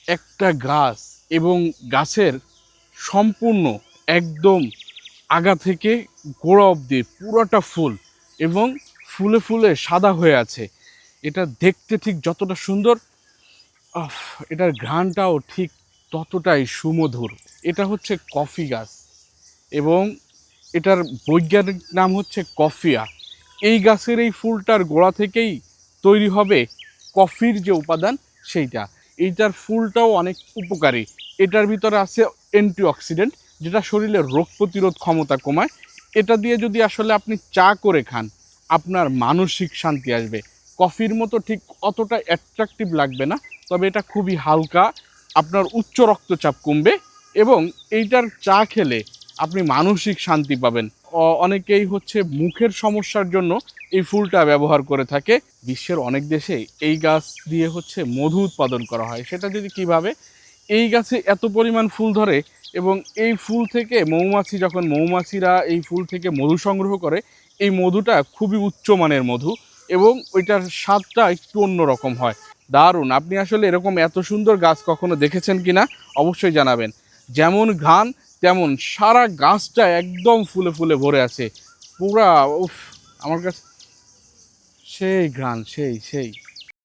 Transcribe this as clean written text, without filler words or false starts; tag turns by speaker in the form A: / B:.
A: একটা গাছ এবং গাছের সম্পূর্ণ একদম আগা থেকে গোড়া অবধি পুরোটা ফুল এবং ফুলে ফুলে সাদা হয়ে আছে। এটা দেখতে ঠিক যতটা সুন্দর, আহ, এটার ঘ্রাণটাও ঠিক ততটাই সুমধুর। এটা হচ্ছে কফি গাছ এবং এটার বৈজ্ঞানিক নাম হচ্ছে কফিয়া। এই গাছের এই ফুলটার গোড়া থেকেই তৈরি হবে কফির যে উপাদান সেইটা। এইটার ফুলটাও অনেক উপকারী। এটার ভিতরে আছে অ্যান্টিঅক্সিডেন্ট, যেটা শরীরের রোগ প্রতিরোধ ক্ষমতা কমায়। এটা দিয়ে যদি আসলে আপনি চা করে খান, আপনার মানসিক শান্তি আসবে। কফির মতো ঠিক অতটা অ্যাট্রাকটিভ লাগবে না, তবে এটা খুবই হালকা, আপনার উচ্চ রক্তচাপ কমবে এবং এইটার চা খেলে আপনি মানসিক শান্তি পাবেন। অনেকেই হচ্ছে মুখের সমস্যার জন্য এই ফুলটা ব্যবহার করে থাকে। বিশ্বের অনেক দেশে এই গাছ দিয়ে হচ্ছে মধু উৎপাদন করা হয়। সেটা যদি কিভাবে, এই গাছে এত পরিমাণ ফুল ধরে এবং এই ফুল থেকে মৌমাছিরা এই ফুল থেকে মধু সংগ্রহ করে, এই মধুটা খুবই উচ্চমানের মধু এবং ওইটার স্বাদটা একটু অন্যরকম হয়। দারুণ! আপনি আসলে এরকম এত সুন্দর গাছ কখনো দেখেছেন কিনা অবশ্যই জানাবেন। যেমন ঘ্রাণ তেমন সারা গাছটা একদম ফুলে ফুলে ভরে আছে পুরা। উফ, আমার কাছে সেই ঘ্রাণ, সেই সেই